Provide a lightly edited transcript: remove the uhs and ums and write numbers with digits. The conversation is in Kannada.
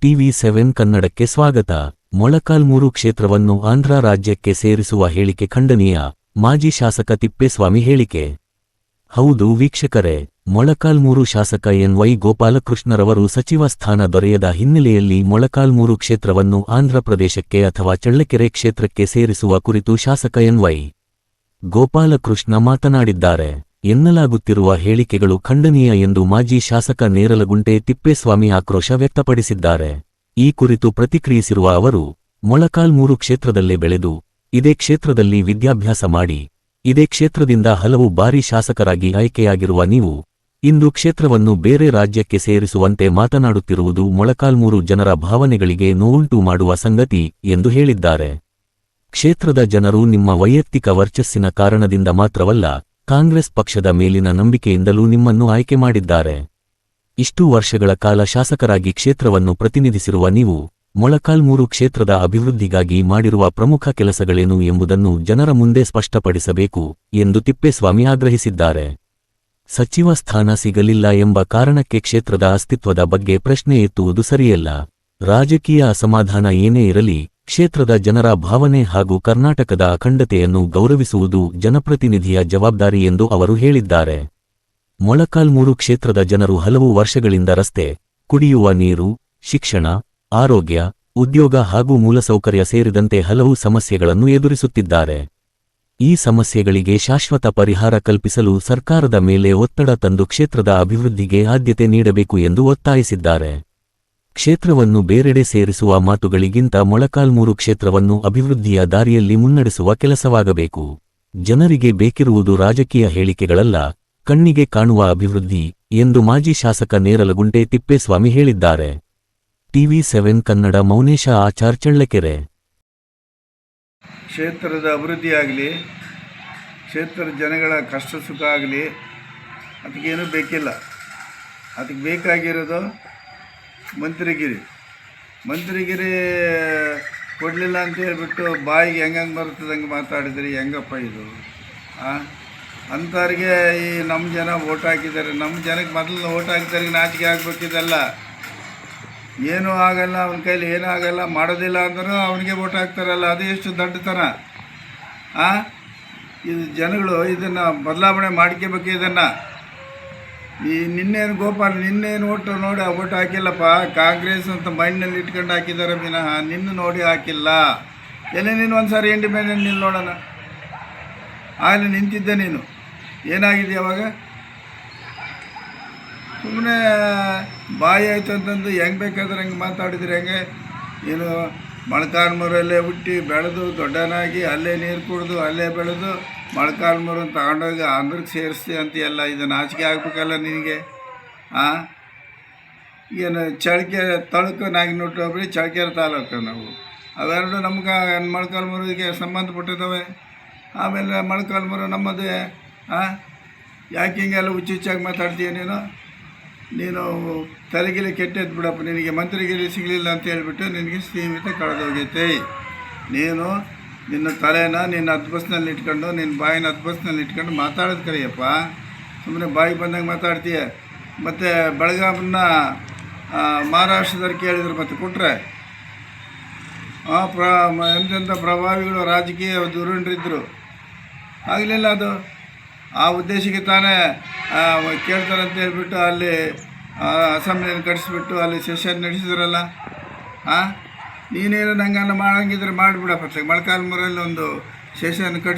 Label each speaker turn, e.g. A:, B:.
A: TV7 ಕನ್ನಡಕ್ಕೆ ಸ್ವಾಗತ. ಮೊಳಕಾಲ್ಮೂರು ಕ್ಷೇತ್ರವನ್ನು ಆಂಧ್ರ ರಾಜ್ಯಕ್ಕೆ ಸೇರಿಸುವ ಹೇಳಿಕೆ ಖಂಡನೀಯ, ಮಾಜಿ ಶಾಸಕ ತಿಪ್ಪೇಸ್ವಾಮಿ ಹೇಳಿಕೆ. ಹೌದು ವೀಕ್ಷಕರೇ, ಮೊಳಕಾಲ್ಮೂರು ಶಾಸಕ ಎನ್.ವೈ. ಗೋಪಾಲಕೃಷ್ಣರವರು ಸಚಿವ ಸ್ಥಾನ ದೊರೆಯದ ಹಿನ್ನೆಲೆಯಲ್ಲಿ ಮೊಳಕಾಲ್ಮೂರು ಕ್ಷೇತ್ರವನ್ನು ಆಂಧ್ರಪ್ರದೇಶಕ್ಕೆ ಅಥವಾ ಚಳ್ಳಕೆರೆ ಕ್ಷೇತ್ರಕ್ಕೆ ಸೇರಿಸುವ ಕುರಿತು ಶಾಸಕ ಎನ್.ವೈ. ಗೋಪಾಲಕೃಷ್ಣ ಮಾತನಾಡಿದ್ದಾರೆ. ಎನ್ನಲಾಗುತ್ತಿರುವ ಹೇಳಿಕೆಗಳು ಖಂಡನೀಯ ಎಂದು ಮಾಜಿ ಶಾಸಕ ನೇರಲಗುಂಟೆ ತಿಪ್ಪೇಸ್ವಾಮಿ ಆಕ್ರೋಶ ವ್ಯಕ್ತಪಡಿಸಿದ್ದಾರೆ. ಈ ಕುರಿತು ಪ್ರತಿಕ್ರಿಯಿಸಿರುವ ಅವರು, ಮೊಳಕಾಲ್ಮೂರು ಕ್ಷೇತ್ರದಲ್ಲೇ ಬೆಳೆದು, ಇದೇ ಕ್ಷೇತ್ರದಲ್ಲಿ ವಿದ್ಯಾಭ್ಯಾಸ ಮಾಡಿ, ಇದೇ ಕ್ಷೇತ್ರದಿಂದ ಹಲವು ಬಾರಿ ಶಾಸಕರಾಗಿ ಆಯ್ಕೆಯಾಗಿರುವ ನೀವು, ಇಂದು ಕ್ಷೇತ್ರವನ್ನು ಬೇರೆ ರಾಜ್ಯಕ್ಕೆ ಸೇರಿಸುವಂತೆ ಮಾತನಾಡುತ್ತಿರುವುದು ಮೊಳಕಾಲ್ಮೂರು ಜನರ ಭಾವನೆಗಳಿಗೆ ನೋವುಂಟು ಮಾಡುವ ಸಂಗತಿ ಎಂದು ಹೇಳಿದ್ದಾರೆ. ಕ್ಷೇತ್ರದ ಜನರು ನಿಮ್ಮ ವೈಯಕ್ತಿಕ ವರ್ಚಸ್ಸಿನ ಕಾರಣದಿಂದ ಮಾತ್ರವಲ್ಲ, ಕಾಂಗ್ರೆಸ್ ಪಕ್ಷದ ಮೇಲಿನ ನಂಬಿಕೆಯಿಂದಲೂ ನಿಮ್ಮನ್ನು ಆಯ್ಕೆ ಮಾಡಿದ್ದಾರೆ. ಇಷ್ಟು ವರ್ಷಗಳ ಕಾಲ ಶಾಸಕರಾಗಿ ಕ್ಷೇತ್ರವನ್ನು ಪ್ರತಿನಿಧಿಸಿರುವ ನೀವು, ಮೊಳಕಾಲ್ಮೂರು ಕ್ಷೇತ್ರದ ಅಭಿವೃದ್ಧಿಗಾಗಿ ಮಾಡಿರುವ ಪ್ರಮುಖ ಕೆಲಸಗಳೇನು ಎಂಬುದನ್ನು ಜನರ ಮುಂದೆ ಸ್ಪಷ್ಟಪಡಿಸಬೇಕು ಎಂದು ತಿಪ್ಪೇಸ್ವಾಮಿ ಆಗ್ರಹಿಸಿದ್ದಾರೆ. ಸಚಿವ ಸ್ಥಾನ ಸಿಗಲಿಲ್ಲ ಎಂಬ ಕಾರಣಕ್ಕೆ ಕ್ಷೇತ್ರದ ಅಸ್ತಿತ್ವದ ಬಗ್ಗೆ ಪ್ರಶ್ನೆ ಎತ್ತುವುದು ಸರಿಯಲ್ಲ. ರಾಜಕೀಯ ಅಸಮಾಧಾನ ಏನೇ ಇರಲಿ, ಕ್ಷೇತ್ರದ ಜನರ ಭಾವನೆ ಹಾಗೂ ಕರ್ನಾಟಕದ ಅಖಂಡತೆಯನ್ನು ಗೌರವಿಸುವುದು ಜನಪ್ರತಿನಿಧಿಯ ಜವಾಬ್ದಾರಿ ಎಂದು ಅವರು ಹೇಳಿದ್ದಾರೆ. ಮೊಳಕಾಲ್ಮೂರು ಕ್ಷೇತ್ರದ ಜನರು ಹಲವು ವರ್ಷಗಳಿಂದ ರಸ್ತೆ, ಕುಡಿಯುವ ನೀರು, ಶಿಕ್ಷಣ, ಆರೋಗ್ಯ, ಉದ್ಯೋಗ ಹಾಗೂ ಮೂಲಸೌಕರ್ಯ ಸೇರಿದಂತೆ ಹಲವು ಸಮಸ್ಯೆಗಳನ್ನು ಎದುರಿಸುತ್ತಿದ್ದಾರೆ. ಈ ಸಮಸ್ಯೆಗಳಿಗೆ ಶಾಶ್ವತ ಪರಿಹಾರ ಕಲ್ಪಿಸಲು ಸರ್ಕಾರದ ಮೇಲೆ ಒತ್ತಡ ತಂದು ಕ್ಷೇತ್ರದ ಅಭಿವೃದ್ಧಿಗೆ ಆದ್ಯತೆ ನೀಡಬೇಕು ಎಂದು ಒತ್ತಾಯಿಸಿದ್ದಾರೆ. ಕ್ಷೇತ್ರವನ್ನು ಬೇರೆಡೆ ಸೇರಿಸುವ ಮಾತುಗಳಿಗಿಂತ ಮೊಳಕಾಲ್ಮೂರು ಕ್ಷೇತ್ರವನ್ನು ಅಭಿವೃದ್ಧಿಯ ದಾರಿಯಲ್ಲಿ ಮುನ್ನಡೆಸುವ ಕೆಲಸವಾಗಬೇಕು. ಜನರಿಗೆ ಬೇಕಿರುವುದು ರಾಜಕೀಯ ಹೇಳಿಕೆಗಳಲ್ಲ, ಕಣ್ಣಿಗೆ ಕಾಣುವ ಅಭಿವೃದ್ಧಿ ಎಂದು ಮಾಜಿ ಶಾಸಕ ನೇರಲಗುಂಟೆ ತಿಪ್ಪೇಸ್ವಾಮಿ ಹೇಳಿದ್ದಾರೆ. TV7 ಕನ್ನಡ ಮೌನೇಶ ಆಚಾರ್, ಚಳ್ಳಕೆರೆ.
B: ಕ್ಷೇತ್ರದ ಅಭಿವೃದ್ಧಿಯಾಗಲಿ, ಕ್ಷೇತ್ರದ ಜನಗಳ ಕಷ್ಟ ಸುಖ ಆಗಲಿ, ಅದಕ್ಕೇನೂ ಬೇಕಿಲ್ಲ. ಅದಕ್ಕೆ ಬೇಕಾಗಿರೋದು ಮಂತ್ರಿಗಿರಿ ಕೊಡಲಿಲ್ಲ ಅಂತ ಹೇಳ್ಬಿಟ್ಟು ಬಾಯಿಗೆ ಹೆಂಗೆ ಬರ್ತದೆ ಹಂಗೆ ಮಾತಾಡಿದ್ರಿ. ಹೆಂಗಪ್ಪ ಇದು? ಅಂಥವ್ರಿಗೆ ಈ ನಮ್ಮ ಜನ ಓಟ್ ಹಾಕಿದ್ದಾರೆ. ನಮ್ಮ ಜನಕ್ಕೆ ಮೊದಲು ಓಟ್ ಹಾಕಿದವ್ರಿಗೆ ನಾಚಿಕೆ ಆಗಬೇಕಿದೆಲ್ಲ. ಏನೂ ಆಗಲ್ಲ, ಅವನ ಕೈಲಿ ಏನೂ ಆಗಲ್ಲ, ಮಾಡೋದಿಲ್ಲ ಅಂದರೂ ಅವನಿಗೆ ಓಟ್ ಹಾಕ್ತಾರಲ್ಲ, ಅದು ಎಷ್ಟು ದೊಡ್ಡತನ. ಇದು ಜನಗಳು ಇದನ್ನು ಬದಲಾವಣೆ ಮಾಡ್ಕೋಬೇಕು. ಇದನ್ನು ಈ ನಿನ್ನೇನು ಓಟು ನೋಡಿ ಓಟ್ ಹಾಕಿಲ್ಲಪ್ಪ, ಕಾಂಗ್ರೆಸ್ ಅಂತ ಮೈಂಡ್ನಲ್ಲಿ ಇಟ್ಕೊಂಡು ಹಾಕಿದ್ದಾರೆ ವಿನಃ ನಿನ್ನ ನೋಡಿ ಹಾಕಿಲ್ಲ. ಎಲ್ಲಿ ನೀನು ಒಂದು ಸಾರಿ ಇಂಡಿಪೆಂಡೆಂಟ್ ನಿಲ್ಲಿ ನೋಡೋಣ. ಆಗಲೇ ನಿಂತಿದ್ದೆ ನೀನು, ಏನಾಗಿದೆ ಅವಾಗ? ಸುಮ್ಮನೆ ಬಾಯಿ ಆಯಿತು ಅಂತಂದು ಹೆಂಗೆ ಬೇಕಾದ್ರೆ ಹಂಗೆ ಮಾತಾಡಿದ್ರೆ ಹೆಂಗೆ? ಏನು ಮೊಳಕಾಲ್ಮೂರಲ್ಲೇ ಹುಟ್ಟಿ ಬೆಳೆದು ದೊಡ್ಡನಾಗಿ ಅಲ್ಲೇ ನೀರು ಕುಡಿದು ಅಲ್ಲೇ ಬೆಳೆದು ಮೊಳಕಾಲ್ಮೂರನ್ನು ತಗೊಂಡೋಗಿ ಆಂಧ್ರಕ್ಕೆ ಸೇರಿಸಿ ಅಂತೆಲ್ಲ, ಇದನ್ನು ಆಚೆಗೆ ಆಗಬೇಕಲ್ಲ ನಿನಗೆ. ಏನು ಚಳ್ಳಕೆರೆ ತಾಲೂಕು, ನಾಗಿನೂರು ಹೋಬಳಿ, ಚಳ್ಳಕೆರೆ ತಾಲೂಕು ನಾವು ಅವೆರಡು ನಮ್ಗೆ ಮೊಳಕಾಲ್ಮೂರಿಗೆ ಸಂಬಂಧಪಟ್ಟಿದ್ದಾವೆ. ಆಮೇಲೆ ಮೊಳಕಾಲ್ಮೂರು ನಮ್ಮದೇ. ಯಾಕೆ ಹಿಂಗೆಲ್ಲ ಹುಚ್ಚಾಗಿ ಮಾತಾಡ್ತೀಯ ನೀನು ತಲೆಗಿಲೆ ಕೆಟ್ಟದ್ದು ಬಿಡಪ್ಪ. ನಿನಗೆ ಮಂತ್ರಿಗಿರಿ ಸಿಗಲಿಲ್ಲ ಅಂತ ಹೇಳ್ಬಿಟ್ಟು ನಿನಗೆ ಸೀಮಿತ ಕಳೆದೋಗೈತೆ. ನೀನು ನಿನ್ನ ತಲೆನ ನಿನ್ನ ಹದ್ಬಸ್ನಲ್ಲಿ ಇಟ್ಕೊಂಡು, ನಿನ್ನ ಬಾಯಿನ ಹದ್ಬಸ್ನಲ್ಲಿ ಇಟ್ಕೊಂಡು ಮಾತಾಡೋದು ಕರೆಯಪ್ಪ. ಸುಮ್ಮನೆ ಬಾಯಿ ಬಂದಂಗೆ ಮಾತಾಡ್ತೀಯ. ಮತ್ತು ಬೆಳಗಾಮನ್ನ ಮಹಾರಾಷ್ಟ್ರದವ್ರು ಕೇಳಿದ್ರು, ಮತ್ತು ಕೊಟ್ಟರೆ ಎಂತೆಂಥ ಪ್ರಭಾವಿಗಳು ರಾಜಕೀಯ ಧುರೀಣರಿದ್ದರು. ಆಗಲಿಲ್ಲ ಅದು. ಆ ಉದ್ದೇಶಕ್ಕೆ ತಾನೇ ಕೇಳ್ತಾರೆ ಅಂತ ಹೇಳ್ಬಿಟ್ಟು ಅಲ್ಲಿ ಅಸೆಂಬ್ಲಿಯನ್ನು ಕಟ್ಟಿಸ್ಬಿಟ್ಟು ಅಲ್ಲಿ ಸೆಷನ್ ನಡೆಸಿದ್ರಲ್ಲ. ನೀನೇನು ನಂಗನ್ನು ಮಾಡೋಂಗಿದ್ರೆ ಮಾಡಿಬಿಡಪ್ಪ. ಮೊಳಕಾಲ್ಮೂರಲ್ಲಿ ಒಂದು ಸೆಷನ್ ಕಟ್ಟಿಸಿ